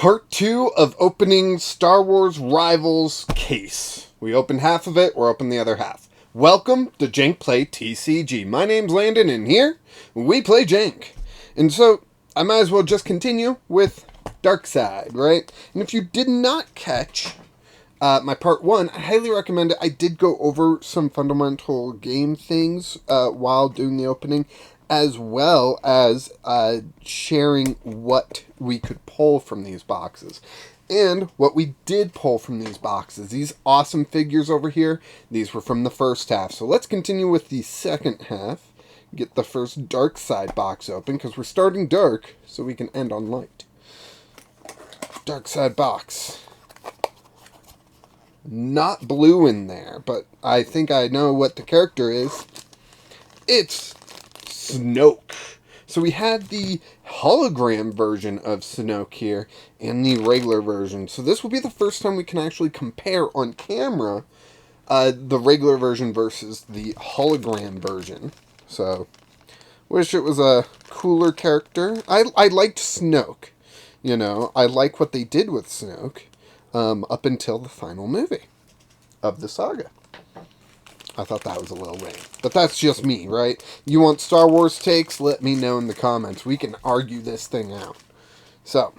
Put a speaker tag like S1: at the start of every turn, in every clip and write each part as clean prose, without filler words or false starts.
S1: Part 2 of opening Star Wars Rivals case. We opened half of it, we're opening the other half. Welcome to Jank Play TCG. My name's Landon, and here we play Jank. And so, I might as well just continue with Dark Side, right? And if you did not catch my part 1, I highly recommend it. I did go over some fundamental game things while doing the opening, as well as sharing what we could pull from these boxes. And what we did pull from these boxes, these awesome figures over here, these were from the first half. So let's continue with the second half. Get the first Dark Side box open, because we're starting dark, so we can end on light. Dark Side box. Not blue in there, but I think I know what the character is. It's Snoke. So we had the hologram version of Snoke here and the regular version. So this will be the first time we can actually compare on camera the regular version versus the hologram version. So, wish it was a cooler character. I liked Snoke. You know, I like what they did with Snoke up until the final movie of the saga. I thought that was a little lame. But that's just me, right? You want Star Wars takes? Let me know in the comments. We can argue this thing out. So,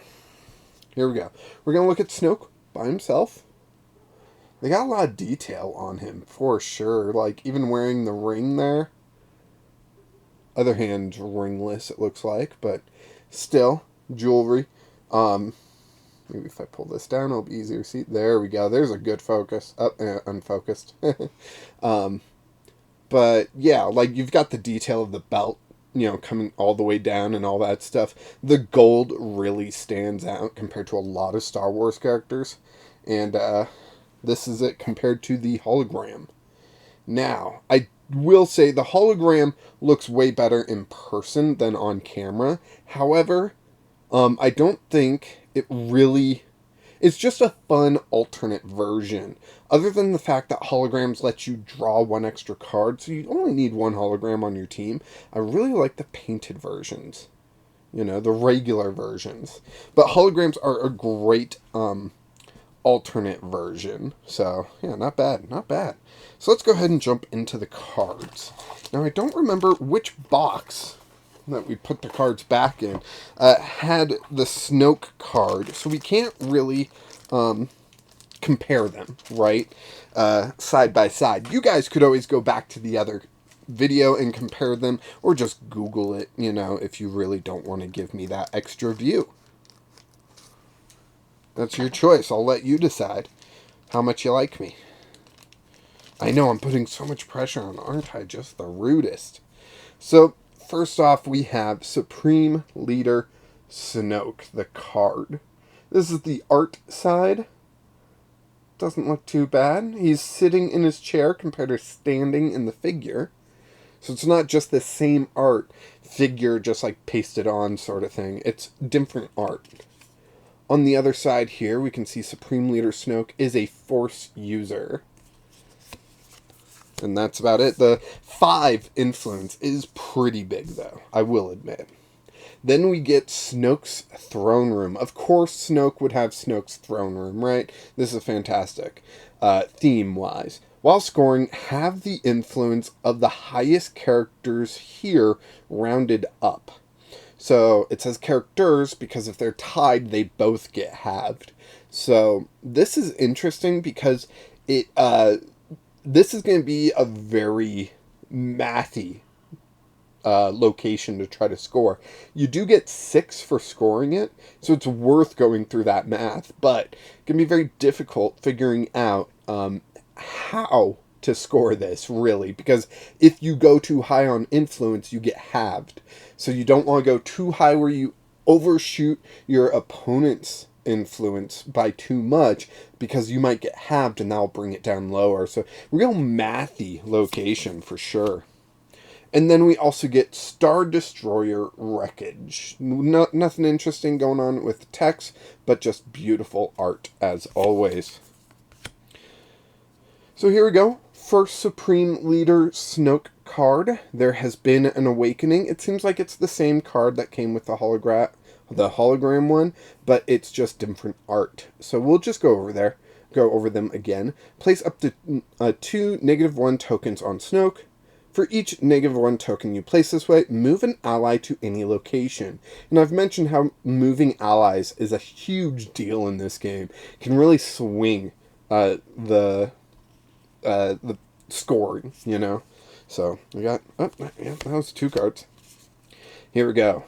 S1: here we go. We're going to look at Snoke by himself. They got a lot of detail on him, for sure. Like, even wearing the ring there. Other hand, ringless, it looks like. But, still, jewelry. Maybe if I pull this down, it'll be easier to see. There we go. There's a good focus. Unfocused. But, yeah, like, you've got the detail of the belt, you know, coming all the way down and all that stuff. The gold really stands out compared to a lot of Star Wars characters. And, this is it compared to the hologram. Now, I will say the hologram looks way better in person than on camera. However, I don't think it really... It's just a fun alternate version. Other than the fact that holograms let you draw one extra card, so you only need one hologram on your team, I really like the painted versions. You know, the regular versions. But holograms are a great alternate version. So, yeah, not bad, not bad. So let's go ahead and jump into the cards. Now, I don't remember which box that we put the cards back in, had the Snoke card, so we can't really compare them, right, side by side. You guys could always go back to the other video and compare them, or just Google it, you know, if you really don't want to give me that extra view. That's your choice. I'll let you decide how much you like me. I know I'm putting so much pressure on, aren't I? Just the rudest. So, first off, we have Supreme Leader Snoke, the card. This is the art side. Doesn't look too bad. He's sitting in his chair compared to standing in the figure. So it's not just the same art figure, just like pasted on sort of thing. It's different art. On the other side here, we can see Supreme Leader Snoke is a Force user. And that's about it. The 5 influence is pretty big, though, I will admit. Then we get Snoke's throne room. Of course, Snoke would have Snoke's throne room, right? This is fantastic, theme-wise. While scoring, have the influence of the highest characters here rounded up. So it says characters because if they're tied, they both get halved. So this is interesting because it... this is going to be a very mathy location to try to score. You do get 6 for scoring it, so it's worth going through that math, but it can be very difficult figuring out how to score this, really, because if you go too high on influence, you get halved. So you don't want to go too high where you overshoot your opponent's influence by too much, because you might get halved and that'll bring it down lower. So real mathy location for sure. And then we also get Star Destroyer Wreckage. Nothing interesting going on with text, but just beautiful art as always. So here we go. First Supreme Leader Snoke card. There has been an awakening. It seems like it's the same card that came with the the hologram one, but it's just different art. So we'll just go over them again. Place up to 2 -1 tokens on Snoke. For each -1 token you place this way, move an ally to any location. And I've mentioned how moving allies is a huge deal in this game. It can really swing the scoring, you know? So, we got, yeah, that was 2 cards. Here we go.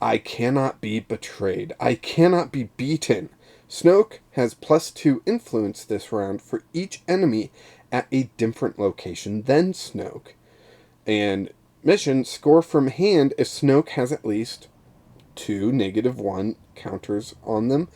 S1: I cannot be betrayed. I cannot be beaten. Snoke has +2 influence this round for each enemy at a different location than Snoke. And mission, score from hand if Snoke has at least 2 -1 counters on them,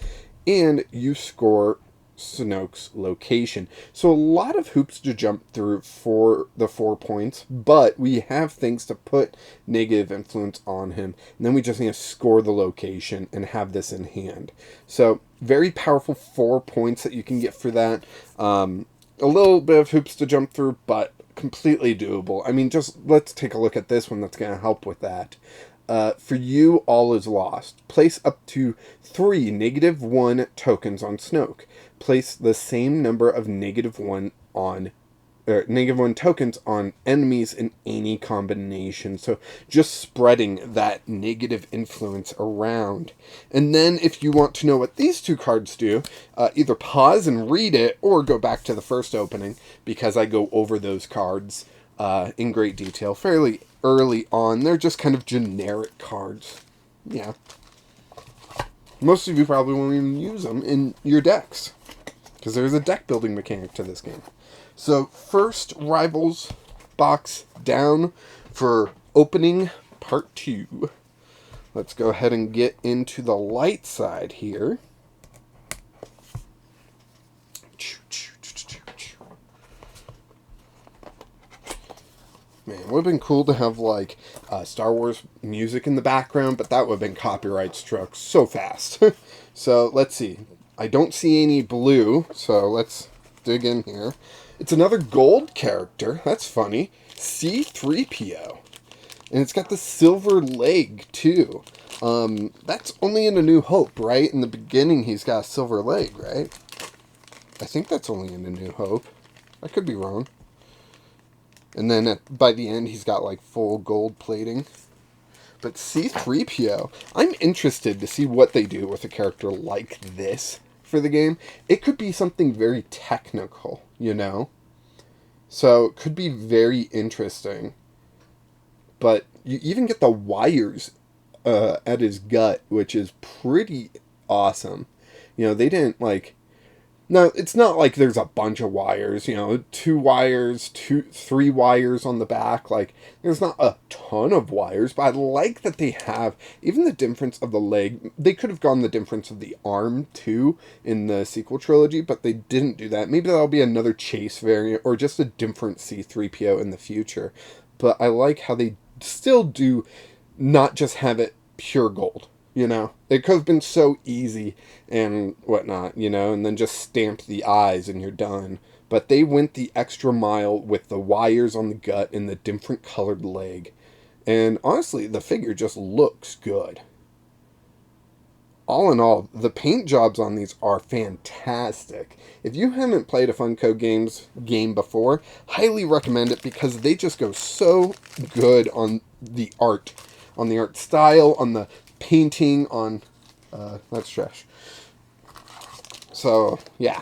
S1: and you score Snoke's location. So a lot of hoops to jump through for the 4 points, but we have things to put negative influence on him, and then we just need to score the location and have this in hand. So very powerful 4 points that you can get for that. A little bit of hoops to jump through, but completely doable. I mean, just let's take a look at this one that's going to help with that. For you, all is lost. Place up to 3 -1 tokens on Snoke. Place the same number of -1 on -1 tokens on enemies in any combination. So just spreading that negative influence around. And then if you want to know what these 2 cards do, either pause and read it or go back to the first opening, because I go over those cards in great detail fairly early on. They're just kind of generic cards. Yeah. Most of you probably won't even use them in your decks, because there's a deck building mechanic to this game. So first Rivals box down for opening part 2. Let's go ahead and get into the light side here. Man, it would have been cool to have, like, Star Wars music in the background, but that would have been copyright struck so fast. So, let's see. I don't see any blue, so let's dig in here. It's another gold character. That's funny. C-3PO. And it's got the silver leg, too. That's only in A New Hope, right? In the beginning, he's got a silver leg, right? I think that's only in A New Hope. I could be wrong. And then by the end, he's got like full gold plating. But C-3PO, I'm interested to see what they do with a character like this for the game. It could be something very technical, you know? So it could be very interesting. But you even get the wires at his gut, which is pretty awesome. You know, they didn't like... No, it's not like there's a bunch of wires, you know, 2 wires, 3 wires on the back. Like, there's not a ton of wires, but I like that they have, even the difference of the leg. They could have gone the difference of the arm, too, in the sequel trilogy, but they didn't do that. Maybe that'll be another Chase variant, or just a different C-3PO in the future. But I like how they still do not just have it pure gold. You know, it could have been so easy and whatnot, you know, and then just stamp the eyes and you're done. But they went the extra mile with the wires on the gut and the different colored leg. And honestly, the figure just looks good. All in all, the paint jobs on these are fantastic. If you haven't played a Funko Games game before, highly recommend it, because they just go so good on the art style, on the painting, on that's trash. So yeah,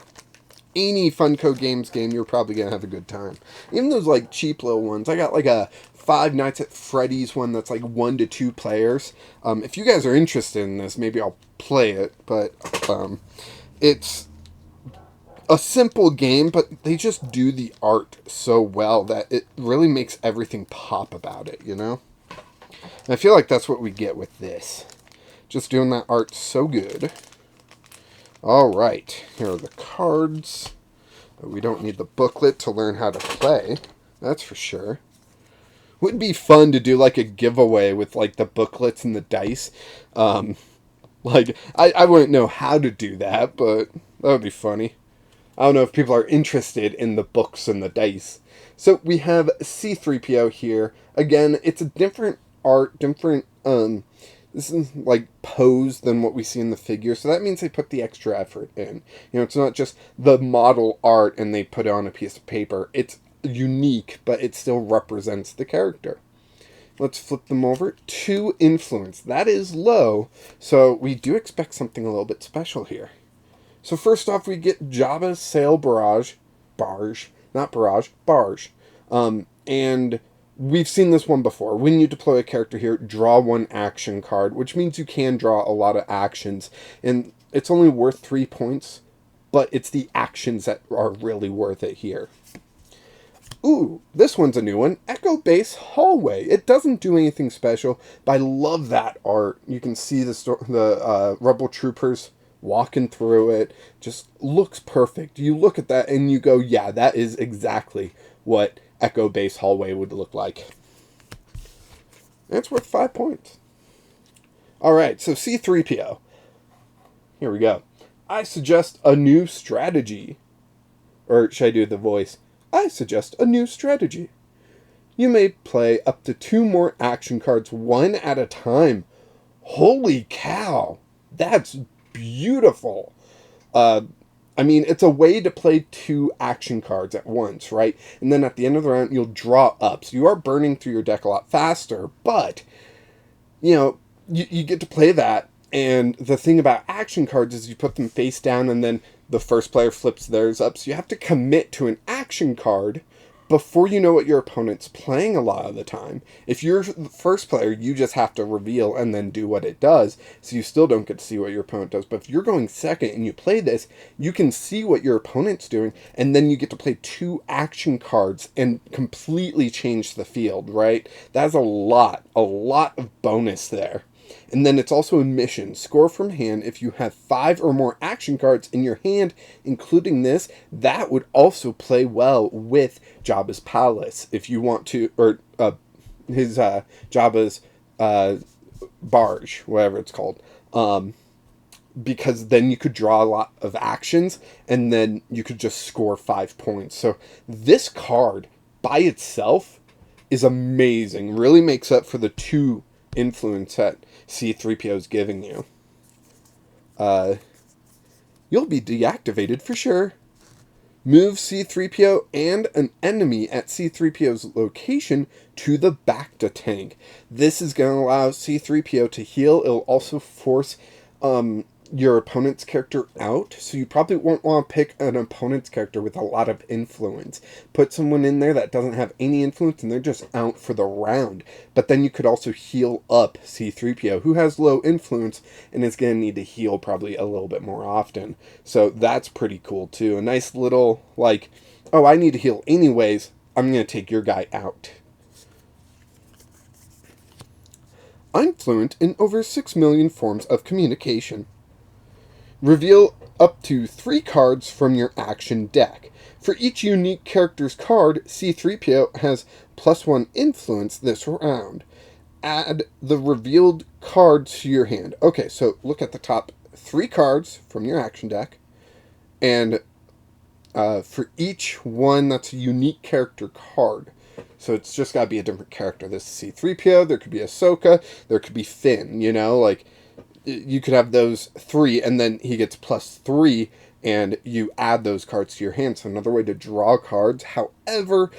S1: any Funko Games game, you're probably gonna have a good time. Even those like cheap little ones. I got like a Five Nights at Freddy's one that's like 1 to 2 players. If you guys are interested in this, maybe I'll play it. But it's a simple game, but they just do the art so well that it really makes everything pop about it, you know? And I feel like that's what we get with this. Just doing that art so good. Alright, here are the cards. We don't need the booklet to learn how to play. That's for sure. Would be fun to do like a giveaway with like the booklets and the dice. Like, I wouldn't know how to do that, but that would be funny. I don't know if people are interested in the books and the dice. So we have C-3PO here. Again, it's a different art, different this is like posed than what we see in the figure, so that means they put the extra effort in. You know, it's not just the model art and they put it on a piece of paper. It's unique, but it still represents the character. Let's flip them over. 2 influence. That is low, so we do expect something a little bit special here. So first off, we get Jabba's Sail Barge, not Barrage, Barge. And we've seen this one before. When you deploy a character here, draw 1 action card, which means you can draw a lot of actions. And it's only worth 3 points, but it's the actions that are really worth it here. Ooh, this one's a new one. Echo Base Hallway. It doesn't do anything special, but I love that art. You can see the Rebel Troopers walking through it. Just looks perfect. You look at that and you go, yeah, that is exactly what Echo Base Hallway would look like. And it's worth 5 points. Alright, so C-3PO. Here we go. I suggest a new strategy. Or should I do the voice? I suggest a new strategy. You may play up to 2 more action cards, 1 at a time. Holy cow! That's beautiful. I mean, it's a way to play 2 action cards at once, right? And then at the end of the round, you'll draw up. So you are burning through your deck a lot faster, but, you know, you get to play that. And the thing about action cards is you put them face down and then the first player flips theirs up. So you have to commit to an action card before you know what your opponent's playing a lot of the time. If you're the first player, you just have to reveal and then do what it does. So you still don't get to see what your opponent does. But if you're going second and you play this, you can see what your opponent's doing. And then you get to play 2 action cards and completely change the field, right? That's a lot of bonus there. And then it's also a mission. Score from hand. If you have 5 or more action cards in your hand, including this, that would also play well with Jabba's Palace. If you want to, or his Jabba's barge, whatever it's called. Because then you could draw a lot of actions, and then you could just score 5 points. So this card by itself is amazing. Really makes up for the 2 influence that C-3PO is giving you. You'll be deactivated for sure. Move C-3PO and an enemy at C-3PO's location to the Bacta tank. This is going to allow C-3PO to heal. It'll also force your opponent's character out, so you probably won't want to pick an opponent's character with a lot of influence. Put someone in there that doesn't have any influence and they're just out for the round. But then you could also heal up C-3PO, who has low influence and is going to need to heal probably a little bit more often. So that's pretty cool too. A nice little, like, oh, I need to heal anyways, I'm going to take your guy out. I'm fluent in over 6 million forms of communication. Reveal up to 3 cards from your action deck. For each unique character's card, C-3PO has +1 influence this round. Add the revealed card to your hand. Okay, so look at the top 3 cards from your action deck. And for each one, that's a unique character card. So it's just got to be a different character. This is C-3PO, there could be Ahsoka, there could be Finn, you know, like, you could have those 3, and then he gets +3, and you add those cards to your hand. So another way to draw cards. However,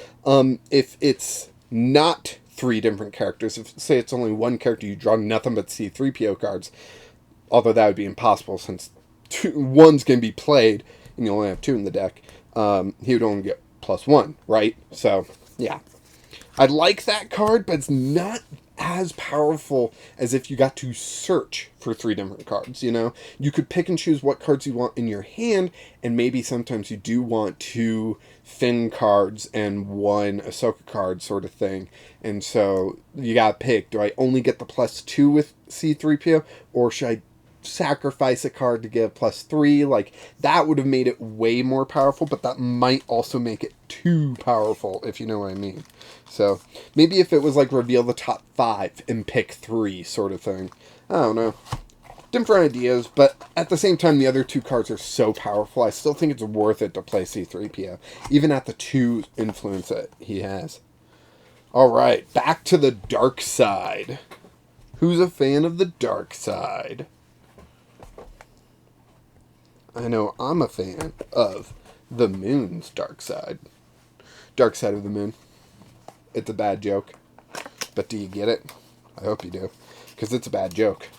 S1: if it's not 3 different characters, if say it's only 1 character, you draw nothing but C-3PO cards. Although that would be impossible since 1's can be played, and you only have 2 in the deck. He would only get +1, right? So, yeah. I like that card, but it's not as powerful as if you got to search for 3 different cards, you know? You could pick and choose what cards you want in your hand, and maybe sometimes you do want 2 Finn cards and 1 Ahsoka card sort of thing. And so you gotta pick, do I only get the +2 with C-3PO, or should I sacrifice a card to get a +3? Like, that would have made it way more powerful, but that might also make it too powerful, if you know what I mean. So maybe if it was like reveal the top 5 and pick 3 sort of thing. I don't know. Different ideas, but at the same time, the other 2 cards are so powerful, I still think it's worth it to play C-3PO, even at the 2 influence that he has. Alright, back to the dark side. Who's a fan of the dark side? I know I'm a fan of the moon's dark side. Dark side of the moon. It's a bad joke. But do you get it? I hope you do. Because it's a bad joke.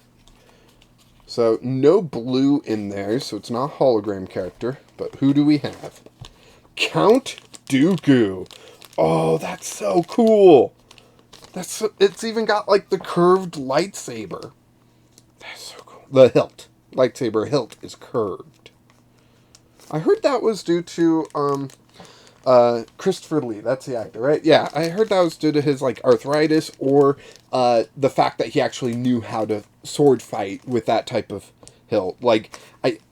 S1: So, no blue in there, so it's not a hologram character. But who do we have? Count Dooku. Oh, that's so cool. It's even got, like, the curved lightsaber. That's so cool. The hilt. Lightsaber hilt is curved. I heard that was due to, Christopher Lee. That's the actor, right? Yeah, I heard that was due to his, like, arthritis or, the fact that he actually knew how to sword fight with that type of hilt. Like,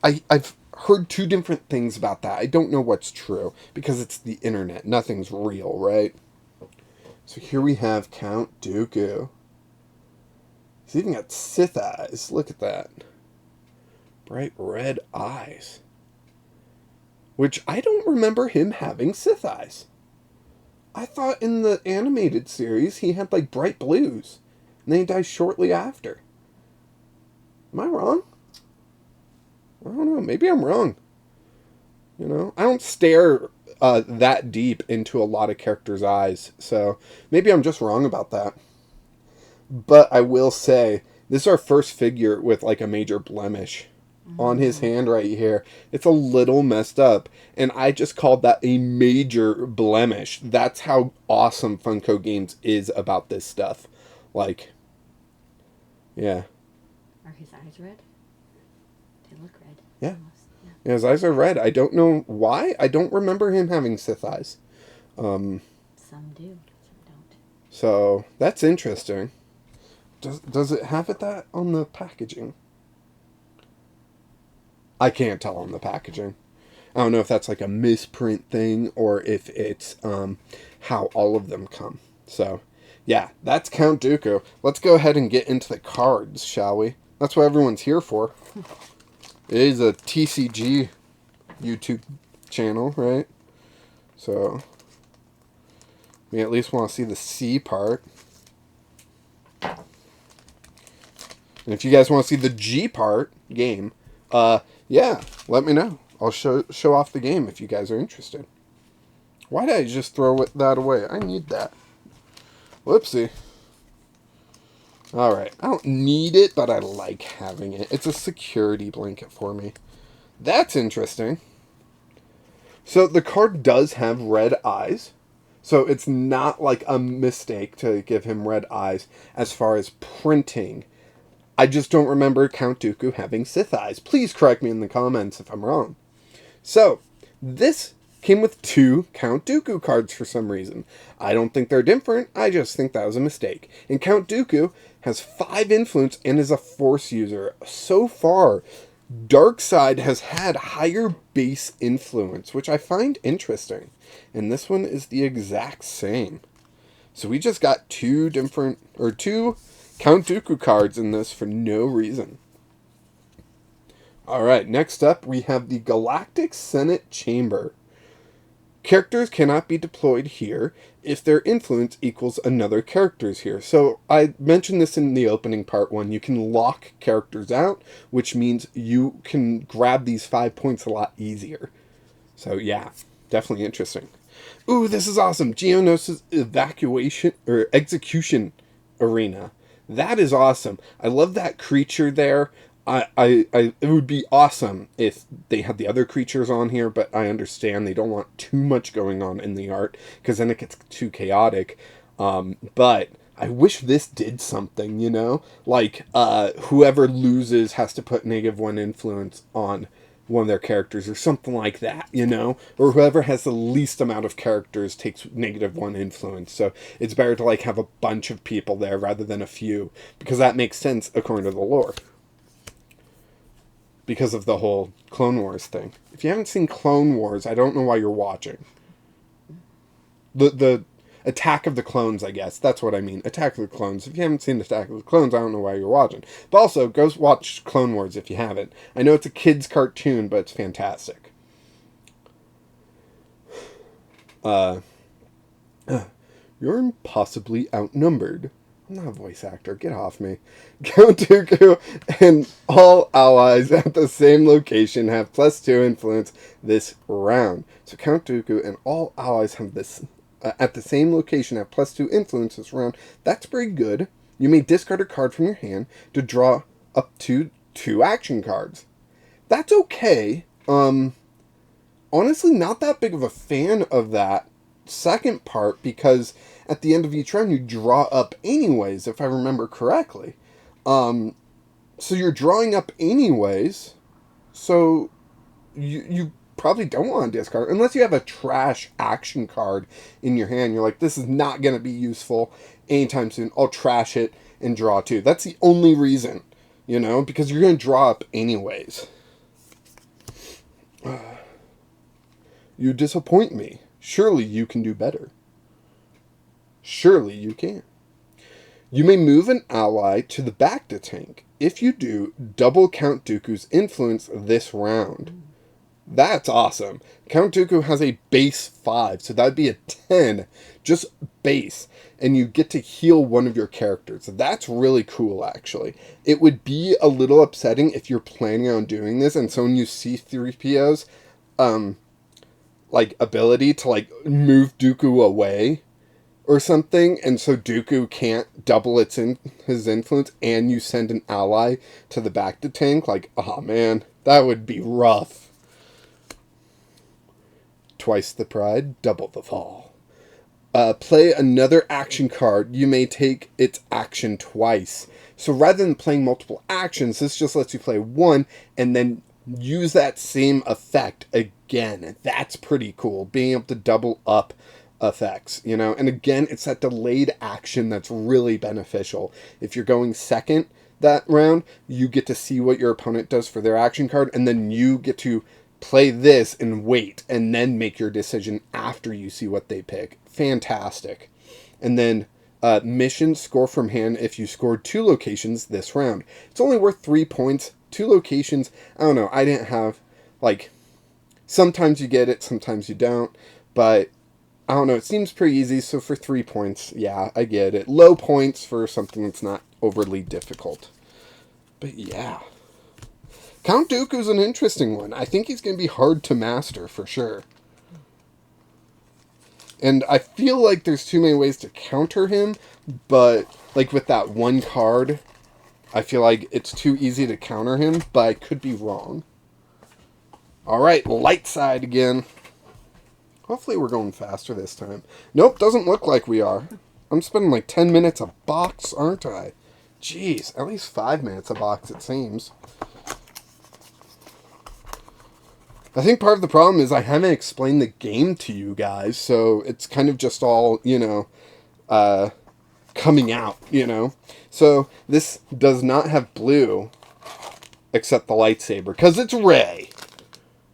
S1: I've heard two different things about that. I don't know what's true, because it's the internet. Nothing's real, right? So here we have Count Dooku. He's even got Sith eyes. Look at that. Bright red eyes. Which I don't remember him having Sith eyes. I thought in the animated series he had like bright blues. And then he dies shortly after. Am I wrong? I don't know. Maybe I'm wrong. You know, I don't stare that deep into a lot of characters' eyes. So maybe I'm just wrong about that. But I will say, this is our first figure with like a major blemish on his hand right here. It's a little messed up. And I just called that a major blemish. That's how awesome Funko Games is about this stuff. Like, yeah.
S2: Are his eyes red? They look red.
S1: Yeah.
S2: Almost.
S1: Yeah, his eyes are red. I don't know why. I don't remember him having Sith eyes.
S2: Some do, some don't.
S1: So, that's interesting. Does it have it that on the packaging? I can't tell on the packaging. I don't know if that's like a misprint thing or if it's how all of them come. So, yeah, that's Count Dooku. Let's go ahead and get into the cards, shall we? That's what everyone's here for. It is a TCG YouTube channel, right? So, we at least want to see the C part. And if you guys want to see the G part, game, yeah, let me know. I'll show off the game if you guys are interested. Why did I just throw that away? I need that. Whoopsie. Alright, I don't need it, but I like having it. It's a security blanket for me. That's interesting. So the card does have red eyes. So it's not like a mistake to give him red eyes as far as printing. I just don't remember Count Dooku having Sith eyes. Please correct me in the comments if I'm wrong. So, this came with 2 Count Dooku cards for some reason. I don't think they're different, I just think that was a mistake. And Count Dooku has 5 influence and is a Force user. So far, Darkseid has had higher base influence, which I find interesting. And this one is the exact same. So we just got 2 Count Dooku cards in this for no reason. Alright, next up we have the Galactic Senate Chamber. Characters cannot be deployed here if their influence equals another character's here. So I mentioned this in the opening part 1. You can lock characters out, which means you can grab these 5 points a lot easier. So yeah, definitely interesting. Ooh, this is awesome. Geonosis execution arena. That is awesome. I love that creature there. It would be awesome if they had the other creatures on here, but I understand they don't want too much going on in the art, because then it gets too chaotic. But I wish this did something, you know? Like, whoever loses has to put -1 influence on one of their characters, or something like that, you know? Or whoever has the least amount of characters takes -1 influence. So it's better to, like, have a bunch of people there rather than a few, because that makes sense according to the lore. Because of the whole Clone Wars thing. If you haven't seen Clone Wars, I don't know why you're watching. The Attack of the Clones, I guess. That's what I mean. Attack of the Clones. If you haven't seen Attack of the Clones, I don't know why you're watching. But also, go watch Clone Wars if you haven't. I know it's a kid's cartoon, but it's fantastic. You're impossibly outnumbered. I'm not a voice actor. Get off me. Count Dooku and all allies at the same location have +2 influence this round. So Count Dooku and all allies have this at the same location have +2 influence this round. That's pretty good. You may discard a card from your hand to draw up to 2 action cards. That's okay. Honestly, not that big of a fan of that second part because at the end of each round you draw up anyways, if I remember correctly. So you're drawing up anyways, so you probably don't want to discard unless you have a trash action card in your hand. You're like, this is not going to be useful anytime soon. I'll trash it and draw 2. That's the only reason, because you're going to draw up anyways. You disappoint me. Surely you can do better. Surely you can. You may move an ally to the back to tank. If you do, double Count Dooku's influence this round. That's awesome. Count Dooku has a base 5, so that'd be a 10, just base, and you get to heal one of your characters. That's really cool, actually. It would be a little upsetting if you're planning on doing this, and so when you see 3PO's, ability to, move Dooku away or something, and so Dooku can't double his influence, and you send an ally to the back to tank, oh man, that would be rough. Twice the pride, double the fall. Play another action card. You may take its action twice. So rather than playing multiple actions, this just lets you play one and then use that same effect again. That's pretty cool, being able to double up effects, and again, it's that delayed action that's really beneficial. If you're going second that round, you get to see what your opponent does for their action card, and then you get to play this and wait, and then make your decision after you see what they pick. Fantastic. And then mission score from hand if you scored 2 locations this round. It's only worth 3 points. 2 locations, I don't know, I didn't have, sometimes you get it, sometimes you don't, but I don't know, it seems pretty easy, so for 3 points, yeah, I get it. Low points for something that's not overly difficult. But yeah. Count Dooku's an interesting one. I think he's going to be hard to master, for sure. And I feel like there's too many ways to counter him, but, with that one card, I feel like it's too easy to counter him, but I could be wrong. Alright, light side again. Hopefully we're going faster this time. Nope, doesn't look like we are. I'm spending 10 minutes a box, aren't I? Jeez, at least 5 minutes a box, it seems. I think part of the problem is I haven't explained the game to you guys, so it's kind of just all, coming out, So this does not have blue, except the lightsaber, because it's Rey.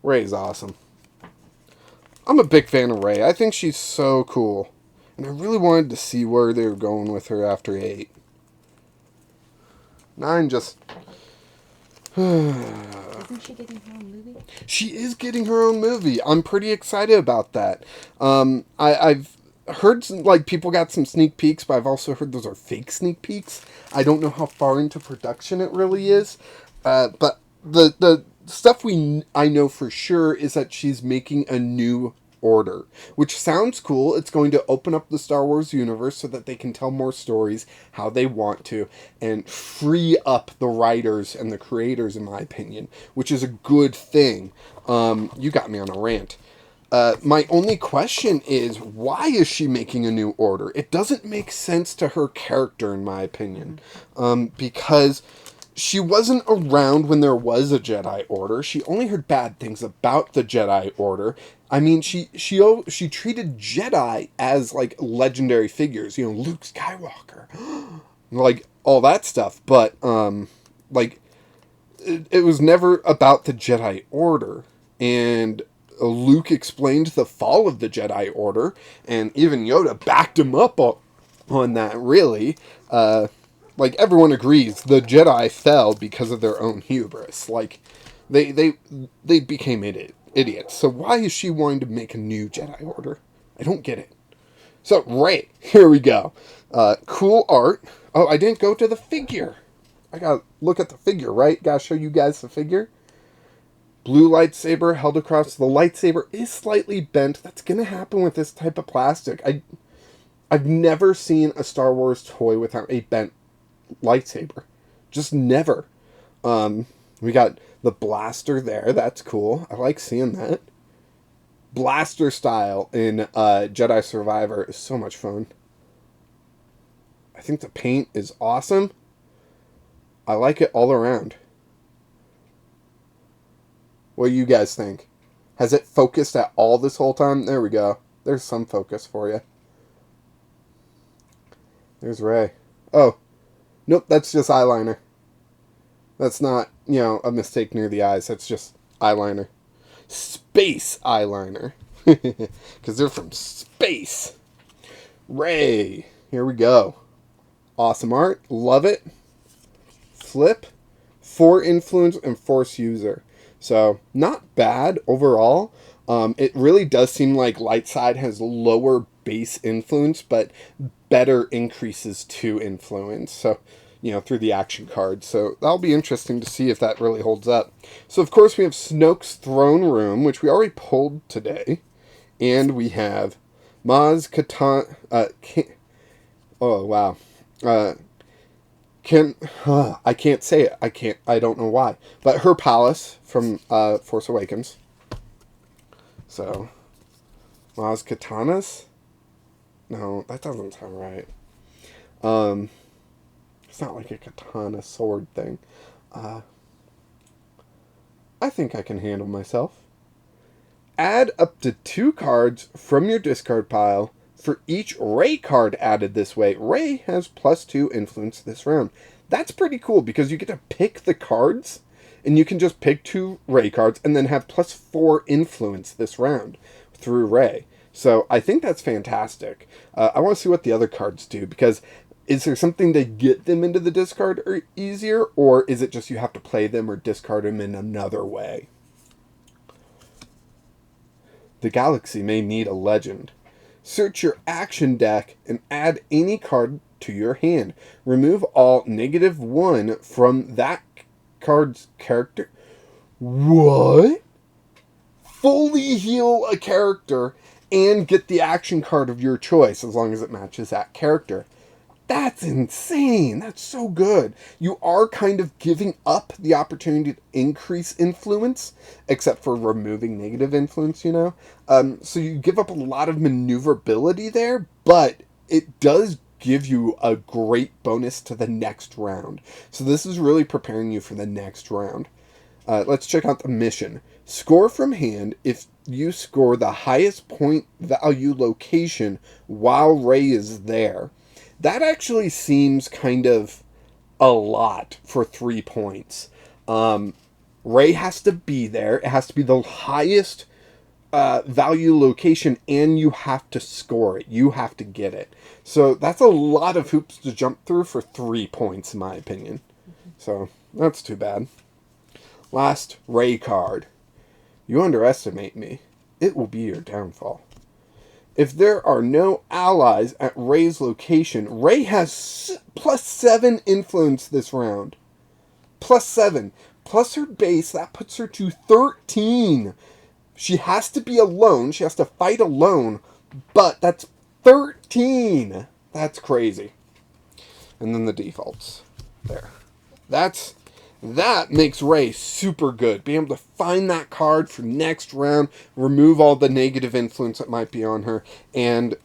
S1: Rey's awesome. I'm a big fan of Rey. I think she's so cool. And I really wanted to see where they were going with her after 8. 9 just...
S2: Isn't she getting her own movie?
S1: She is getting her own movie. I'm pretty excited about that. I've heard people got some sneak peeks, but I've also heard those are fake sneak peeks. I don't know how far into production it really is. But the stuff I know for sure is that she's making a new order, which sounds cool. It's going to open up the Star Wars universe so that they can tell more stories how they want to and free up the writers and the creators, in my opinion, which is a good thing. You got me on a rant. My only question is, why is she making a new order? It doesn't make sense to her character, in my opinion, because she wasn't around when there was a Jedi Order. She only heard bad things about the Jedi Order. I mean, she treated Jedi as legendary figures, Luke Skywalker, all that stuff. But it was never about the Jedi Order. And Luke explained the fall of the Jedi Order, and even Yoda backed him up on that. Really, everyone agrees, the Jedi fell because of their own hubris. They became idiots. So why is she wanting to make a new Jedi Order? I don't get it. So, Rey, here we go. Cool art. Oh, I didn't go to the figure. I gotta look at the figure, right? Gotta show you guys the figure. Blue lightsaber held across. The lightsaber is slightly bent. That's gonna happen with this type of plastic. I've never seen a Star Wars toy without a bent lightsaber. Just never. We got the blaster there. That's cool. I like seeing that. Blaster style in Jedi Survivor is so much fun. I think the paint is awesome. I like it all around. What do you guys think? Has it focused at all this whole time? There we go. There's some focus for you. There's Rey. Oh. Nope, that's just eyeliner. That's not, a mistake near the eyes. That's just eyeliner. Space eyeliner. Because they're from space. Rey. Here we go. Awesome art. Love it. Flip. 4 influence and Force user. So, not bad overall. It really does seem like light side has lower base influence, but better increases to influence. So, through the action cards. So that'll be interesting to see if that really holds up. So, of course, we have Snoke's Throne Room, which we already pulled today. And we have Maz Katan... oh, wow. I can't say it. I don't know why. But her palace from Force Awakens. So, Maz Katanas? No, that doesn't sound right. It's not like a katana sword thing. I think I can handle myself. Add up to 2 cards from your discard pile for each Rey card added this way. Rey has +2 influence this round. That's pretty cool because you get to pick the cards, and you can just pick 2 Rey cards and then have +4 influence this round through Rey. So I think that's fantastic. I want to see what the other cards do, because is there something to get them into the discard easier, or is it just you have to play them or discard them in another way? The galaxy may need a legend. Search your action deck and add any card to your hand. Remove all -1 from that card's character. What? Fully heal a character and get the action card of your choice as long as it matches that character. That's insane. That's so good. You are kind of giving up the opportunity to increase influence, except for removing negative influence, So you give up a lot of maneuverability there, but it does give you a great bonus to the next round. So this is really preparing you for the next round. Let's check out the mission. Score from hand if you score the highest point value location while Rey is there. That actually seems kind of a lot for 3 points. Rey has to be there. It has to be the highest value location, and you have to score it. You have to get it. So that's a lot of hoops to jump through for 3 points, in my opinion. So that's too bad. Last Rey card. You underestimate me. It will be your downfall. If there are no allies at Rey's location, Rey has +7 influence this round. +7. Plus her base, that puts her to 13. She has to be alone. She has to fight alone. But that's 13. That's crazy. And then the defaults. There. That makes Rey super good. Being able to find that card for next round, remove all the negative influence that might be on her, and,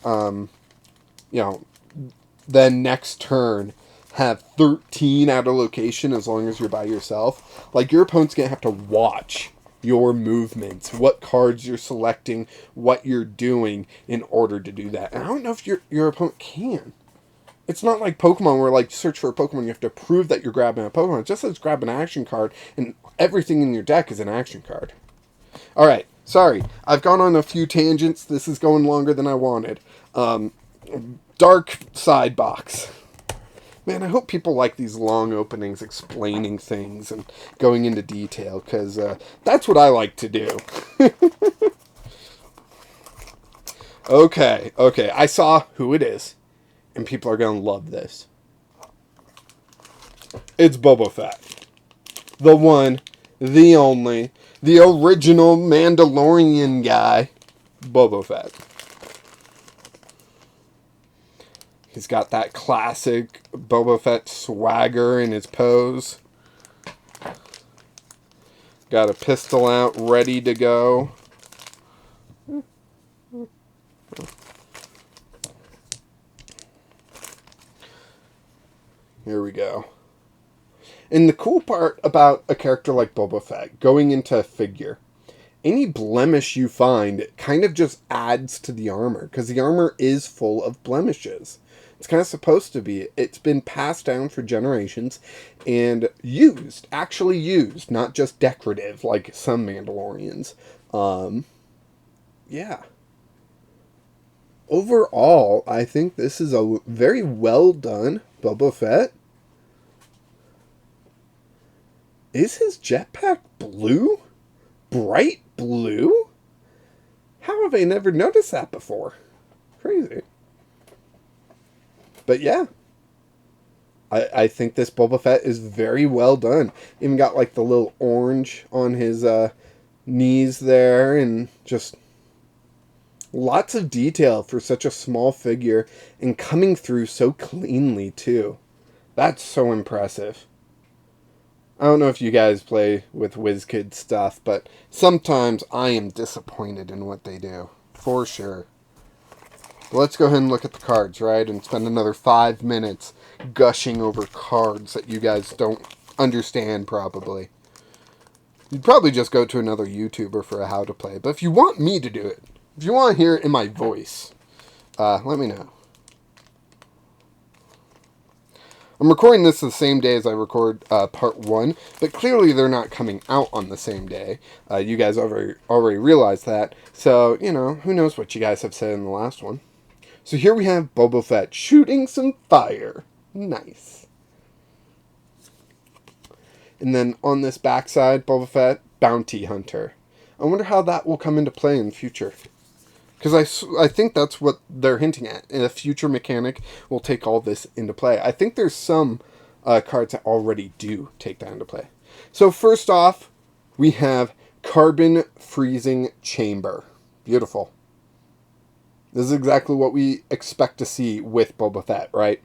S1: then next turn have 13 out of location as long as you're by yourself. Like, your opponent's going to have to watch your movements, what cards you're selecting, what you're doing in order to do that. And I don't know if your opponent can. It's not like Pokemon where, like, search for a Pokemon, you have to prove that you're grabbing a Pokemon. It just says grab an action card, and everything in your deck is an action card. Alright, sorry. I've gone on a few tangents. This is going longer than I wanted. Dark side box. Man, I hope people like these long openings explaining things and going into detail, because that's what I like to do. Okay, I saw who it is. And people are going to love this. It's Boba Fett. The one, the only, the original Mandalorian guy, Boba Fett. He's got that classic Boba Fett swagger in his pose. Got a pistol out, ready to go. Here we go. And the cool part about a character like Boba Fett, going into a figure, any blemish you find kind of just adds to the armor, because the armor is full of blemishes. It's kind of supposed to be. It's been passed down for generations and used, actually used, not just decorative like some Mandalorians. Yeah. Overall, I think this is a very well done Boba Fett. Is his jetpack blue? Bright blue? How have I never noticed that before? Crazy. But yeah. I think this Boba Fett is very well done. Even got like the little orange on his knees there, and just lots of detail for such a small figure, and coming through so cleanly too. That's so impressive. I don't know if you guys play with WizKid stuff, but sometimes I am disappointed in what they do. For sure. But let's go ahead and look at the cards, right? And spend another 5 minutes gushing over cards that you guys don't understand, probably. You'd probably just go to another YouTuber for a how to play. But if you want me to do it, if you want to hear it in my voice, let me know. I'm recording this the same day as I record part 1, but clearly they're not coming out on the same day. You guys already realized that. So, you know, who knows what you guys have said in the last one. So here we have Boba Fett shooting some fire. Nice. And then on this backside, Boba Fett, Bounty Hunter. I wonder how that will come into play in the future. Because I think that's what they're hinting at. And a future mechanic will take all this into play. I think there's some cards that already do take that into play. So first off, we have Carbon Freezing Chamber. Beautiful. This is exactly what we expect to see with Boba Fett, right?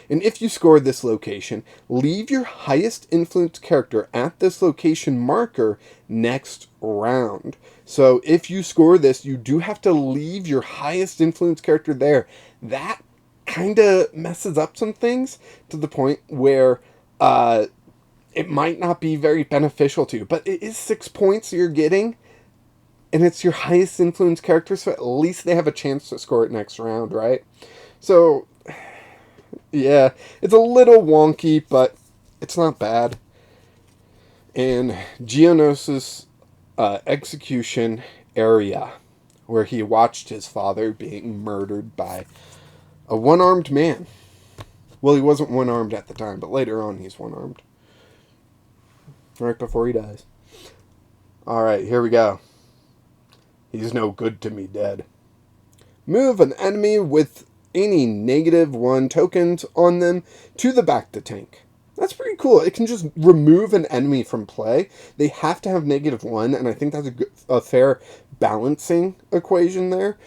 S1: And if you score this location, leave your highest influence character at this location marker next round. So if you score this, you do have to leave your highest influence character there. That kind of messes up some things to the point where it might not be very beneficial to you. But it is 6 points you're getting, and it's your highest influence character, so at least they have a chance to score it next round, right? So, yeah, it's a little wonky, but it's not bad. And Geonosis' execution area, where he watched his father being murdered by a one-armed man. Well, he wasn't one-armed at the time, but later on he's one-armed. Right before he dies. Alright, here we go. He's no good to me dead. Move an enemy with any -1 tokens on them to the back of the tank. That's pretty cool. It can just remove an enemy from play. They have to have -1, and I think that's a fair balancing equation there.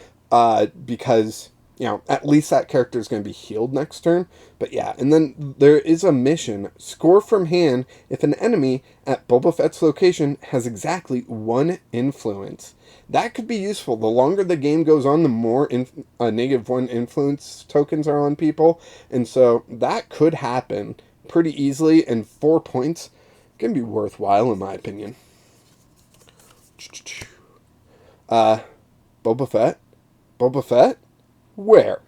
S1: Because, you know, at least that character is going to be healed next turn. But yeah, and then there is a mission. Score from hand if an enemy at Boba Fett's location has exactly 1 influence. That could be useful. The longer the game goes on, the more -1 influence tokens are on people. And so that could happen pretty easily, and 4 points can be worthwhile in my opinion. Boba Fett? Boba Fett? Where?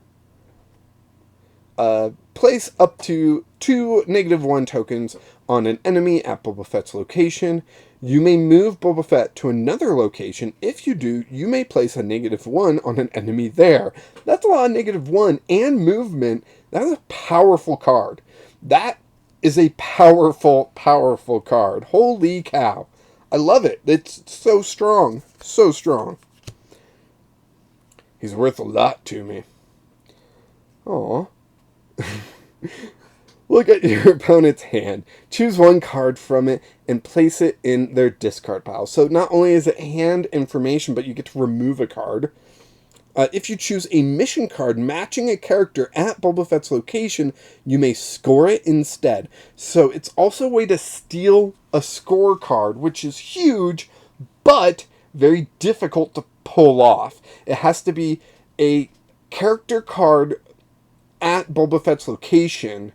S1: Place up to 2 -1 tokens on an enemy at Boba Fett's location. You may move Boba Fett to another location. If you do, you may place a -1 on an enemy there. That's a lot of -1 and movement. That's a powerful card. That is a powerful, powerful card. Holy cow. I love it. It's so strong. So strong. He's worth a lot to me. Aw. Look at your opponent's hand. Choose one card from it and place it in their discard pile. So not only is it hand information, but you get to remove a card. If you choose a mission card matching a character at Boba Fett's location, you may score it instead. So it's also a way to steal a score card, which is huge, but very difficult to pull off. It has to be a character card at Boba Fett's location,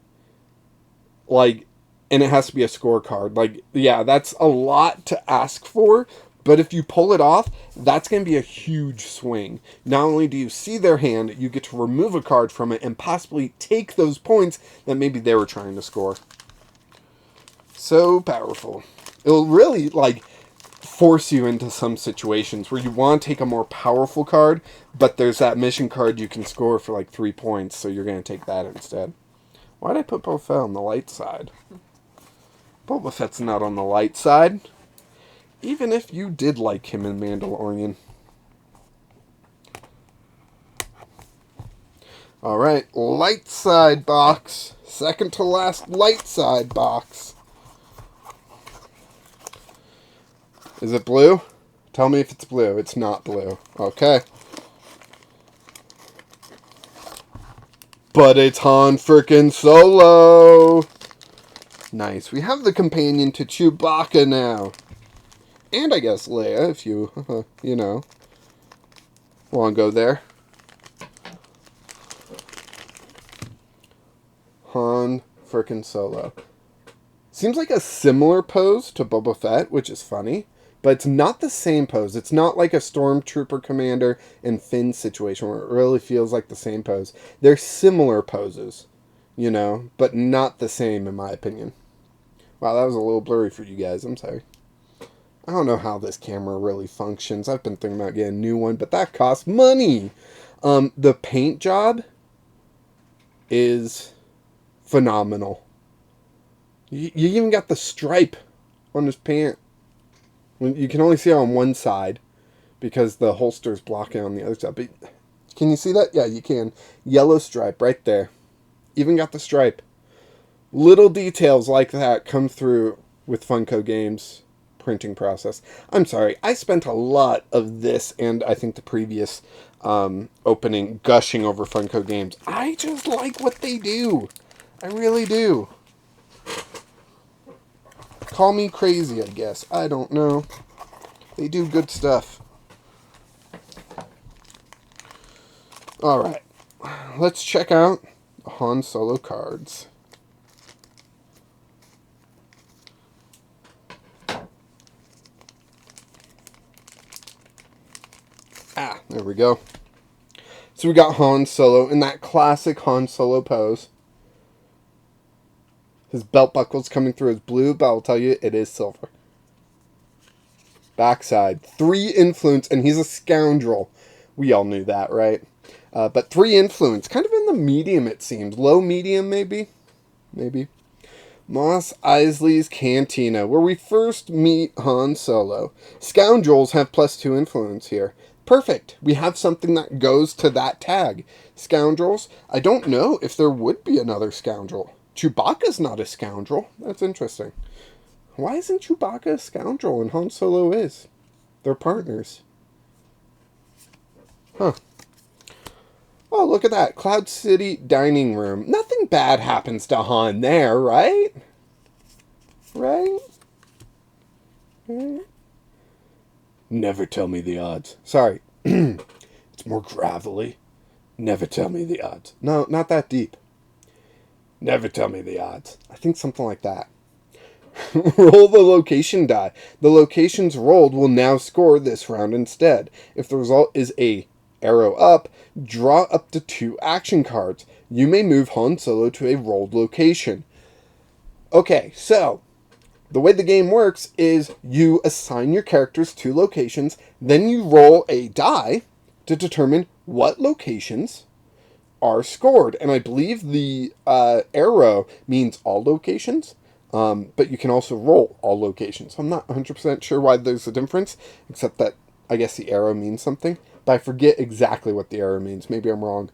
S1: like, and it has to be a scorecard. Like, yeah, that's a lot to ask for, but if you pull it off, that's going to be a huge swing. Not only do you see their hand, you get to remove a card from it and possibly take those points that maybe they were trying to score. So powerful. It'll really, like, force you into some situations where you want to take a more powerful card, but there's that mission card you can score for like 3 points, so you're going to take that instead. Why did I put Boba Fett on the light side? Boba Fett's not on the light side. Even if you did like him in Mandalorian. Alright, light side box. Second to last light side box. Is it blue? Tell me if it's blue. It's not blue. Okay. But it's Han frickin' Solo! Nice. We have the companion to Chewbacca now. And I guess Leia, if you, you know, want to go there. Han frickin' Solo. Seems like a similar pose to Boba Fett, which is funny. But it's not the same pose. It's not like a Stormtrooper Commander and Finn situation where it really feels like the same pose. They're similar poses, you know, but not the same in my opinion. Wow, that was a little blurry for you guys. I'm sorry. I don't know how this camera really functions. I've been thinking about getting a new one, but that costs money. The paint job is phenomenal. You even got the stripe on his pant. You can only see it on one side because the holster is blocking on the other side. But can you see that? Yeah, you can. Yellow stripe right there. Even got the stripe. Little details like that come through with Funko Games printing process. I'm sorry. I spent a lot of this and I think the previous opening gushing over Funko Games. I just like what they do. I really do. Call me crazy, I guess. I don't know. They do good stuff. Alright. Let's check out the Han Solo cards. Ah, there we go. So we got Han Solo in that classic Han Solo pose. His belt buckle's coming through as blue, but I'll tell you, it is silver. Backside. 3 influence, and he's a scoundrel. We all knew that, right? But 3 influence. Kind of in the medium, it seems. Low medium, maybe? Maybe. Mos Eisley's Cantina, where we first meet Han Solo. Scoundrels have +2 influence here. Perfect. We have something that goes to that tag. Scoundrels. I don't know if there would be another scoundrel. Chewbacca's not a scoundrel. That's interesting. Why isn't Chewbacca a scoundrel and Han Solo is? They're partners. Huh. Oh, look at that. Cloud City dining room. Nothing bad happens to Han there, right? Right? Never tell me the odds. Sorry. It's more gravelly. Never tell me the odds. No, not that deep. Never tell me the odds. I think something like that. Roll the location die. The locations rolled will now score this round instead. If the result is a arrow up, draw up to 2 action cards. You may move Han Solo to a rolled location. Okay, so the way the game works is you assign your characters to locations, then you roll a die to determine what locations are scored. And I believe the arrow means all locations, but you can also roll all locations. I'm not 100% sure why there's a difference, except that I guess the arrow means something. But I forget exactly what the arrow means. Maybe I'm wrong.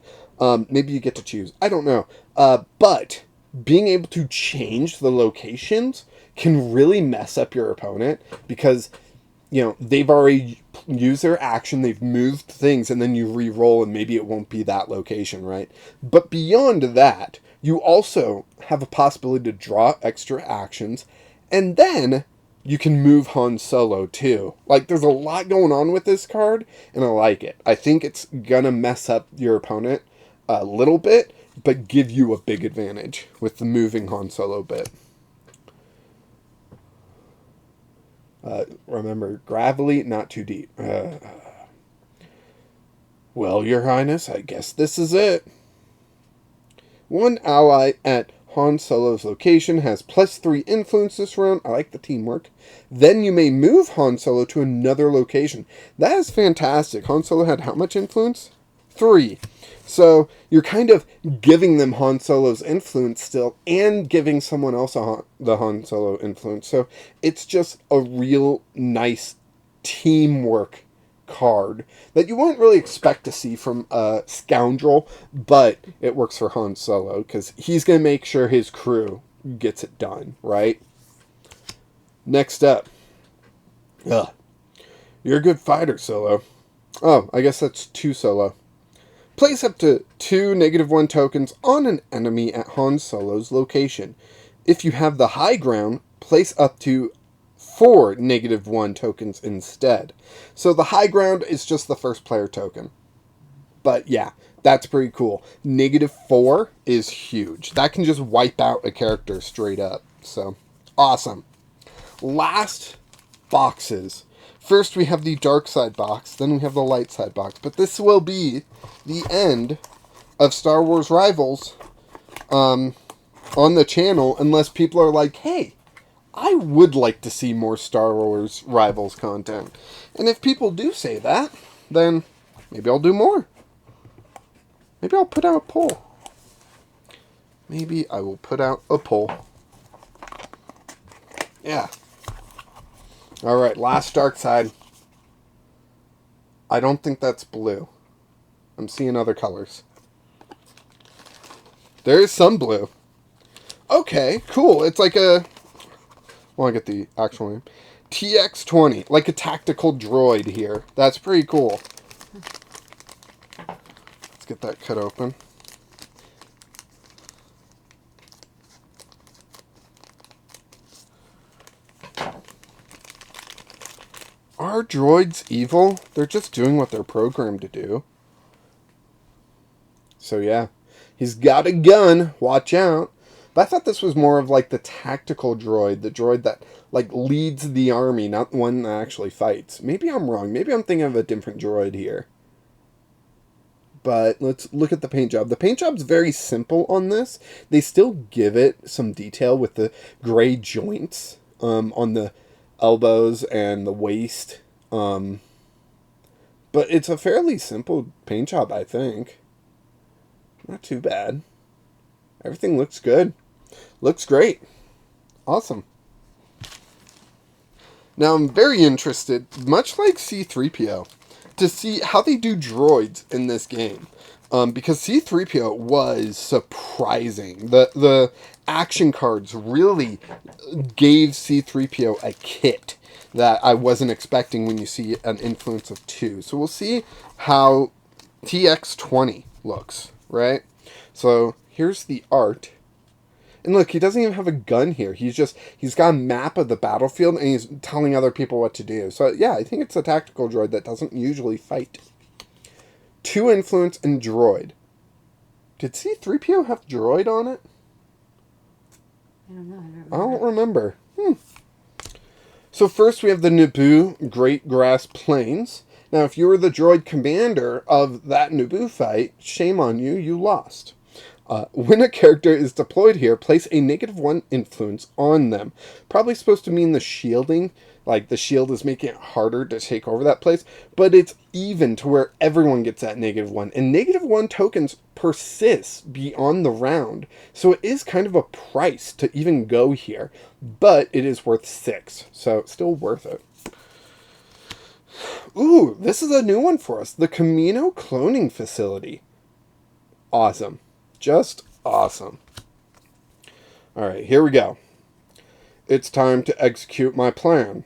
S1: Maybe you get to choose. I don't know. But being able to change the locations can really mess up your opponent because, you know, they've already used their action, they've moved things, and then you re-roll and maybe it won't be that location, right? But beyond that, you also have a possibility to draw extra actions, and then you can move Han Solo too. Like, there's a lot going on with this card, and I like it. I think it's gonna mess up your opponent a little bit, but give you a big advantage with the moving Han Solo bit. Remember, gravely, not too deep. Well, Your Highness, I guess this is it. One ally at Han Solo's location has +3 influence this round. I like the teamwork. Then you may move Han Solo to another location. That is fantastic. Han Solo had how much influence? 3. So you're kind of giving them Han Solo's influence still and giving someone else the Han Solo influence. So it's just a real nice teamwork card that you wouldn't really expect to see from a scoundrel, but it works for Han Solo because he's going to make sure his crew gets it done, right? Next up. Ugh. You're a good fighter, Solo. Oh, I guess that's 2 Solo. Place up to 2 -1 tokens on an enemy at Han Solo's location. If you have the high ground, place up to 4 -1 tokens instead. So the high ground is just the first player token. But yeah, that's pretty cool. -4 is huge. That can just wipe out a character straight up. So, awesome. Last boxes. First we have the dark side box, then we have the light side box. But this will be the end of Star Wars Rivals on the channel, unless people are like, hey, I would like to see more Star Wars Rivals content. And if people do say that, then maybe I'll do more. Maybe I'll put out a poll. Maybe I will put out a poll. Yeah. Alright, last dark side. I don't think that's blue. I'm seeing other colors. There is some blue. Okay, cool. It's like a... Well, I get the actual name. TX-20. Like a tactical droid here. That's pretty cool. Let's get that cut open. Are droids evil? They're just doing what they're programmed to do. So yeah. He's got a gun. Watch out. But I thought this was more of like the tactical droid. The droid that like leads the army, not the one that actually fights. Maybe I'm wrong. Maybe I'm thinking of a different droid here. But let's look at the paint job. The paint job's very simple on this. They still give it some detail with the gray joints on the elbows and the waist. But it's a fairly simple paint job, I think. Not too bad. Everything looks good. Looks great. Awesome. Now I'm very interested, much like C-3PO, to see how they do droids in this game. Because C-3PO was surprising. The action cards really gave C-3PO a kit that I wasn't expecting when you see an influence of 2. So we'll see how TX-20 looks, right? So here's the art. And look, he doesn't even have a gun here. He's got a map of the battlefield and he's telling other people what to do. So yeah, I think it's a tactical droid that doesn't usually fight. 2 influence and droid. Did C-3PO have droid on it?
S2: I don't know.
S1: I don't remember. So first we have the Naboo Great Grass Plains. Now if you were the droid commander of that Naboo fight, shame on you, you lost. When a character is deployed here, place a -1 influence on them. Probably supposed to mean the shielding, like the shield is making it harder to take over that place, but it's even to where everyone gets that -1. And -1 tokens persist beyond the round, so it is kind of a price to even go here, but it is worth 6, so still worth it. Ooh, this is a new one for us. The Camino Cloning Facility. Awesome. Just awesome. Alright, here we go. It's time to execute my plan.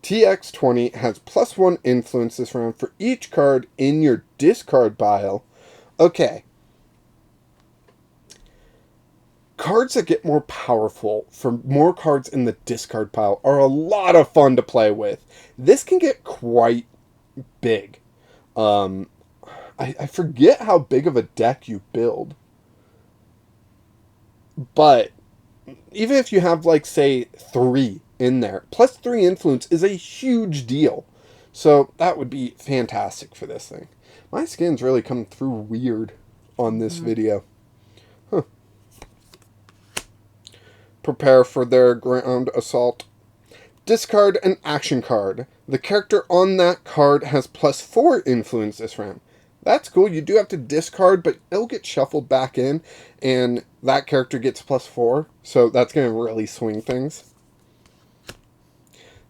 S1: TX20 has +1 influence this round for each card in your discard pile. Okay. Cards that get more powerful for more cards in the discard pile are a lot of fun to play with. This can get quite big. I forget how big of a deck you build. But even if you have, like, say, 3 in there, +3 influence is a huge deal. So that would be fantastic for this thing. My skin's really coming through weird on this video. Huh. Prepare for their ground assault. Discard an action card. The character on that card has +4 influence this round. That's cool. You do have to discard, but it'll get shuffled back in, and that character gets +4. So that's going to really swing things.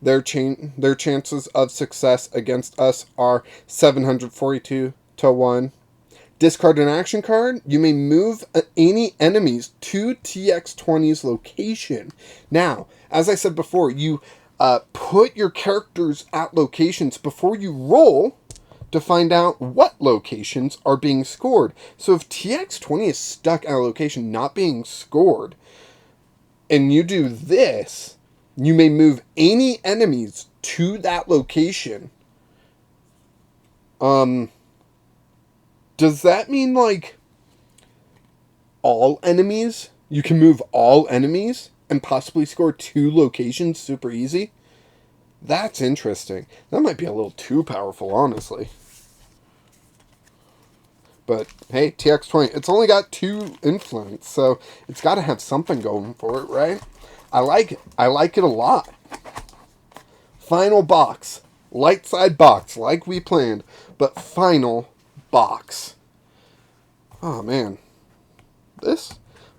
S1: Their chances of success against us are 742 to 1. Discard an action card. You may move any enemies to TX20's location. Now, as I said before, you put your characters at locations before you roll to find out what locations are being scored. So if TX20 is stuck at a location not being scored, and you do this, you may move any enemies to that location. Does that mean, like, all enemies? You can move all enemies and possibly score 2 locations super easy? That's interesting. That might be a little too powerful, honestly. But, hey, TX20, it's only got 2 influence, so it's got to have something going for it, right? I like it. I like it a lot. Final box. Light side box, like we planned, but final box. Oh, man.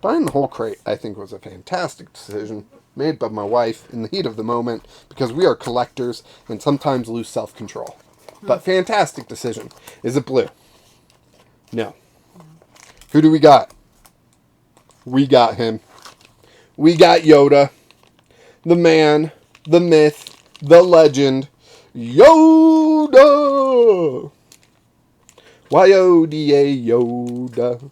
S1: Buying the whole crate, I think, was a fantastic decision made by my wife in the heat of the moment, because we are collectors and sometimes lose self-control. But fantastic decision. Is it blue? No. Who do we got? We got him. We got Yoda. The man, the myth, the legend, Yoda! Y-O-D-A, Yoda.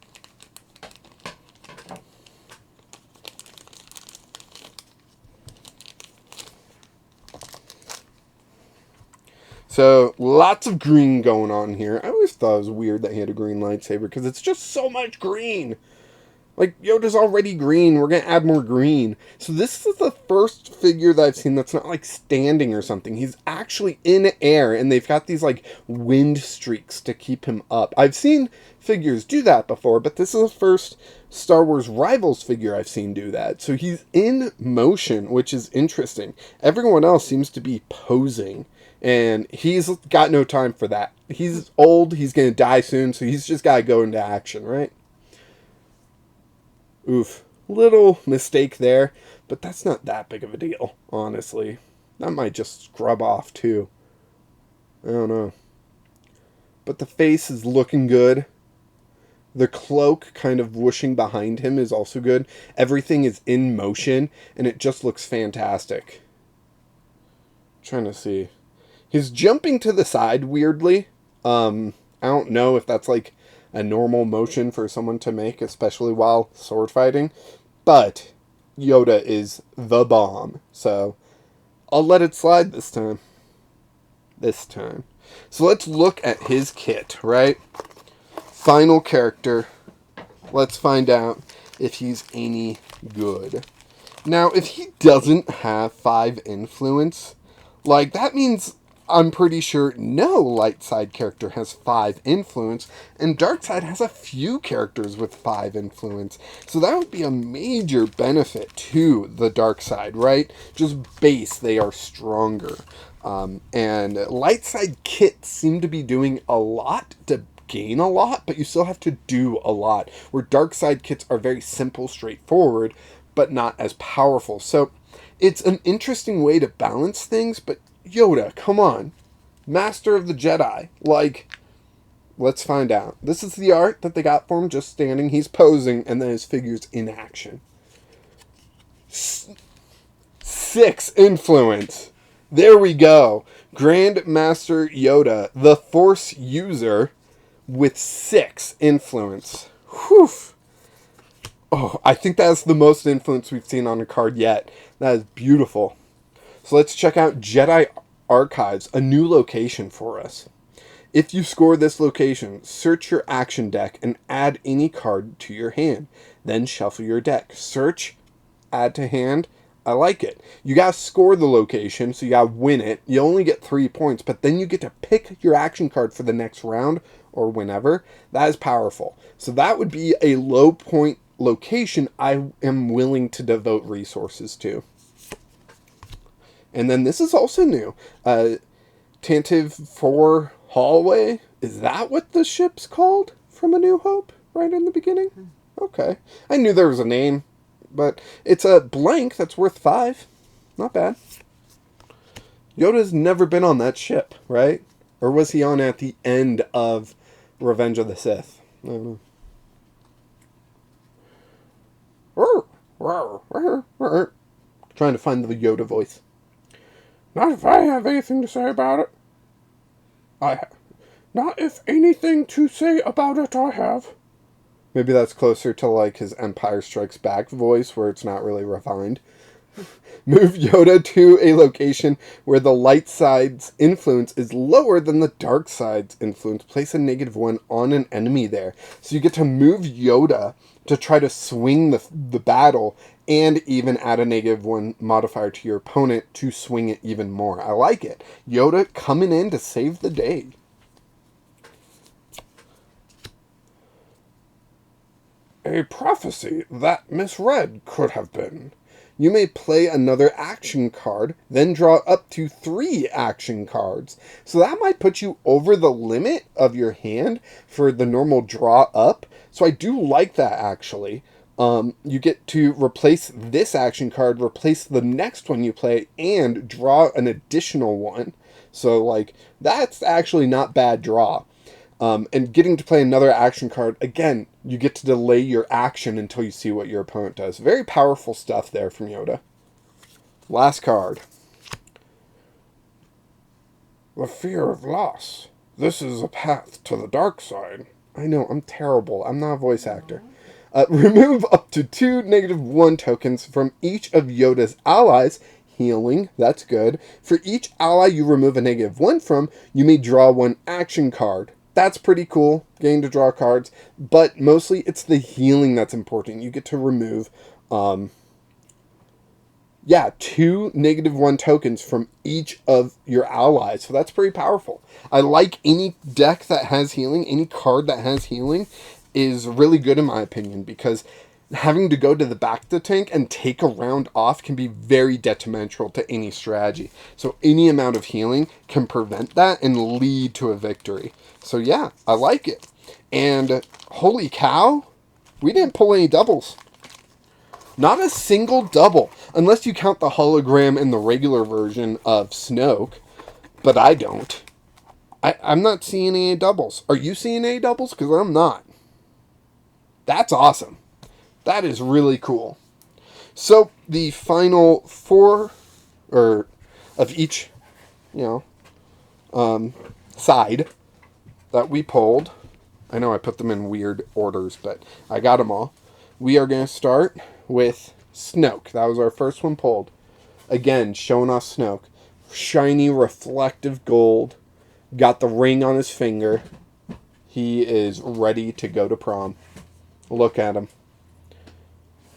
S1: So, lots of green going on here. I always thought it was weird that he had a green lightsaber, because it's just so much green. Like, Yoda's already green. We're going to add more green. So this is the first figure that I've seen that's not, like, standing or something. He's actually in air, and they've got these, like, wind streaks to keep him up. I've seen figures do that before, but this is the first Star Wars Rivals figure I've seen do that. So he's in motion, which is interesting. Everyone else seems to be posing, and he's got no time for that. He's old, he's going to die soon, so he's just got to go into action, right? Oof. Little mistake there, but that's not that big of a deal, honestly. That might just scrub off, too. I don't know. But the face is looking good. The cloak kind of whooshing behind him is also good. Everything is in motion, and it just looks fantastic. I'm trying to see. He's jumping to the side, weirdly. I don't know if that's, like, a normal motion for someone to make, especially while sword fighting. But Yoda is the bomb. So I'll let it slide this time. So let's look at his kit, right? Final character. Let's find out if he's any good. Now, if he doesn't have 5 influence, like, that means I'm pretty sure no light side character has 5 influence, and dark side has a few characters with 5 influence. So that would be a major benefit to the dark side, right? Just base, they are stronger. And light side kits seem to be doing a lot to gain a lot, but you still have to do a lot. Where dark side kits are very simple, straightforward, but not as powerful. So it's an interesting way to balance things, but Yoda, come on. Master of the Jedi. Like, let's find out. This is the art that they got for him, just standing. He's posing, and then his figure's in action. 6 influence. There we go. Grandmaster Yoda, the Force user, with 6 influence. Whew. Oh, I think that's the most influence we've seen on a card yet. That is beautiful. So let's check out Jedi Archives, a new location for us. If you score this location, search your action deck and add any card to your hand. Then shuffle your deck. Search, add to hand. I like it. You gotta score the location, so you gotta win it. You only get 3 points, but then you get to pick your action card for the next round or whenever. That is powerful. So that would be a low point location I am willing to devote resources to. And then this is also new. Tantive 4 Hallway. Is that what the ship's called from A New Hope? Right in the beginning? Okay. I knew there was a name. But it's a blank that's worth 5. Not bad. Yoda's never been on that ship, right? Or was he on at the end of Revenge of the Sith? I don't know. Trying to find the Yoda voice. Not if I have anything to say about it. Not if anything to say about it I have. Maybe that's closer to like his Empire Strikes Back voice, where it's not really refined. Move Yoda to a location where the light side's influence is lower than the dark side's influence. Place a -1 on an enemy there. So you get to move Yoda to try to swing the battle and even add a -1 modifier to your opponent to swing it even more. I like it. Yoda coming in to save the day. A prophecy that misread could have been. You may play another action card, then draw up to 3 action cards. So that might put you over the limit of your hand for the normal draw up. So I do like that, actually. You get to replace this action card, replace the next one you play, and draw an additional one. So, like, that's actually not bad draw. And getting to play another action card, again, you get to delay your action until you see what your opponent does. Very powerful stuff there from Yoda. Last card. The fear of loss. This is a path to the dark side. I know, I'm terrible. I'm not a voice actor. Remove up to 2 -1 tokens from each of Yoda's allies. Healing, that's good. For each ally you remove a -1 from, you may draw 1 action card. That's pretty cool, getting to draw cards, but mostly it's the healing that's important. You get to remove, 2 -1 tokens from each of your allies, so that's pretty powerful. I like any deck that has healing, any card that has healing is really good in my opinion, because having to go to the back of the tank and take a round off can be very detrimental to any strategy. So any amount of healing can prevent that and lead to a victory. So yeah, I like it. And holy cow, we didn't pull any doubles. Not a single double, unless you count the hologram in the regular version of Snoke, but I don't. I'm not seeing any doubles. Are you seeing any doubles? Because I'm not. That's awesome. That is really cool. So the final 4 of each, side that we pulled. I know I put them in weird orders, but I got them all. We are going to start with Snoke. That was our first one pulled. Again, showing off Snoke. Shiny, reflective gold. Got the ring on his finger. He is ready to go to prom. Look at him.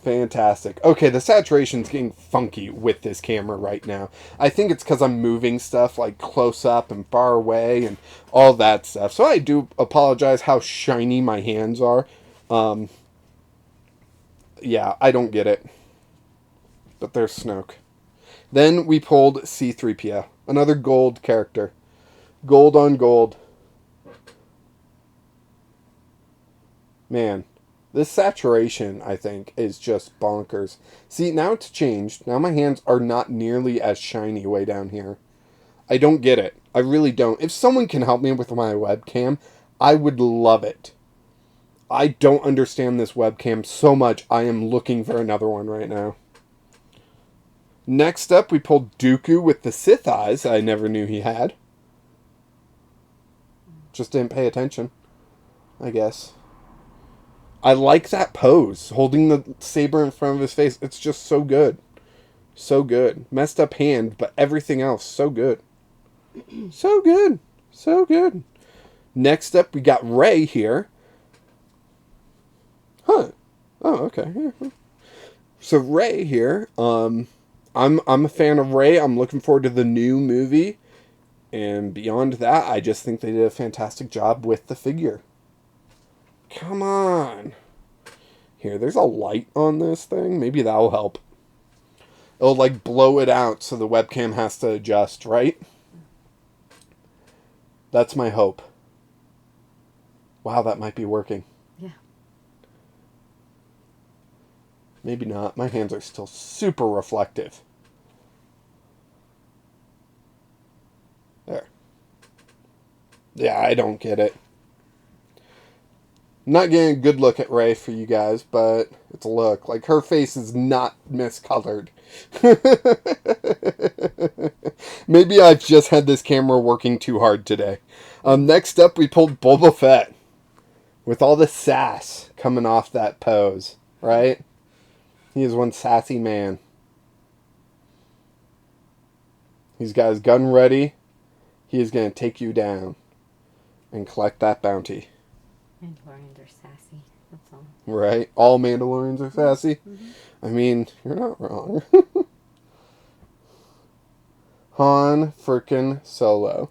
S1: Fantastic. Okay, the saturation's getting funky with this camera right now. I think it's because I'm moving stuff like close up and far away and all that stuff. So I do apologize how shiny my hands are. Yeah, I don't get it. But there's Snoke. Then we pulled C-3PO. Another gold character. Gold on gold. Man. This saturation, I think, is just bonkers. See, now it's changed. Now my hands are not nearly as shiny way down here. I don't get it. I really don't. If someone can help me with my webcam, I would love it. I don't understand this webcam so much, I am looking for another one right now. Next up, we pulled Dooku with the Sith eyes I never knew he had. Just didn't pay attention, I guess. I like that pose, holding the saber in front of his face. It's just so good. So good. Messed up hand, but everything else, so good. So good. So good. Next up, we got Rey here. Huh. Oh, okay. So Rey here. I'm a fan of Rey. I'm looking forward to the new movie. And beyond that, I just think they did a fantastic job with the figure. Come on. Here, there's a light on this thing. Maybe that'll help. It'll, like, blow it out so the webcam has to adjust, right? That's my hope. Wow, that might be working.
S2: Yeah.
S1: Maybe not. My hands are still super reflective. There. Yeah, I don't get it. I'm not getting a good look at Rey for you guys, but it's a look. Like, her face is not miscolored. Maybe I've just had this camera working too hard today. Next up, we pulled Boba Fett. With all the sass coming off that pose, right? He is one sassy man. He's got his gun ready. He is going to take you down and collect that bounty.
S2: Mandalorians are sassy. That's all.
S1: Right? All Mandalorians are sassy.
S2: Mm-hmm.
S1: I mean, you're not wrong. Han frickin' Solo.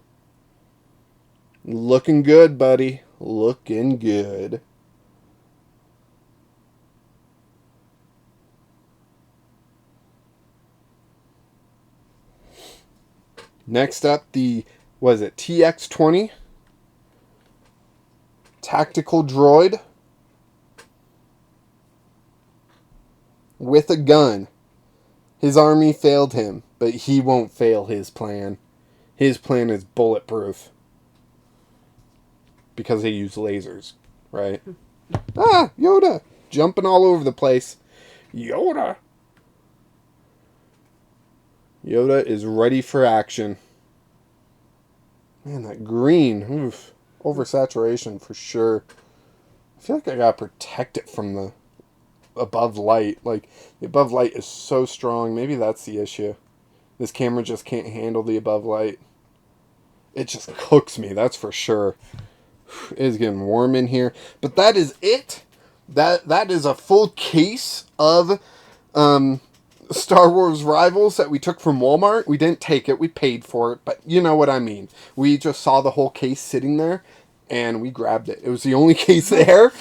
S1: Looking good, buddy. Looking good. Next up, was it TX-20? Tactical droid. With a gun. His army failed him, but he won't fail his plan. His plan is bulletproof. Because they use lasers, right? Ah, Yoda! Jumping all over the place. Yoda! Yoda is ready for action. Man, that green. Oof. Oversaturation for sure. I feel like I gotta protect it from the above light. Like, the above light is so strong. Maybe that's the issue. This camera just can't handle the above light. It just cooks me, that's for sure. It is getting warm in here. But that is it. That is a full case of Star Wars Rivals that we took from Walmart. We didn't take it. We paid for it. But you know what I mean. We just saw the whole case sitting there. And we grabbed it. It was the only case there.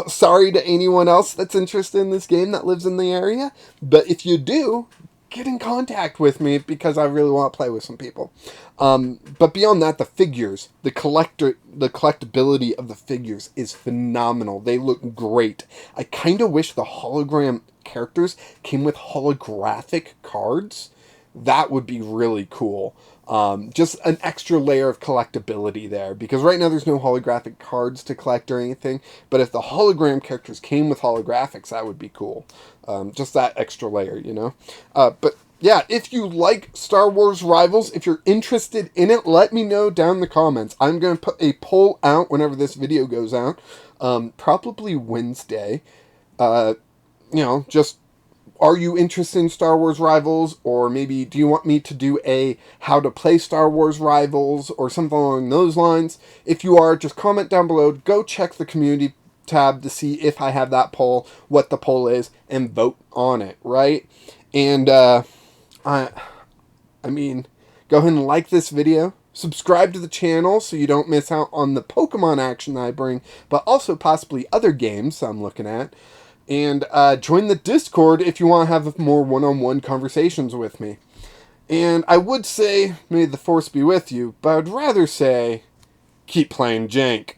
S1: Sorry to anyone else that's interested in this game that lives in the area. But if you do, get in contact with me because I really want to play with some people. But beyond that, the figures, the collectability of the figures is phenomenal. They look great. I kind of wish the hologram characters came with holographic cards. That would be really cool. Just an extra layer of collectability there. Because right now there's no holographic cards to collect or anything. But if the hologram characters came with holographics, that would be cool. Just that extra layer, you know? But yeah, if you like Star Wars Rivals, if you're interested in it, let me know down in the comments. I'm going to put a poll out whenever this video goes out. Probably Wednesday. Just... Are you interested in Star Wars Rivals? Or maybe do you want me to do a how to play Star Wars Rivals or something along those lines? If you are, just comment down below. Go check the community tab to see if I have that poll, what the poll is, and vote on it, right? And, I mean, go ahead and like this video. Subscribe to the channel so you don't miss out on the Pokemon action that I bring, but also possibly other games I'm looking at. And join the Discord if you want to have more one-on-one conversations with me. And I would say, may the Force be with you, but I'd rather say, keep playing Jank.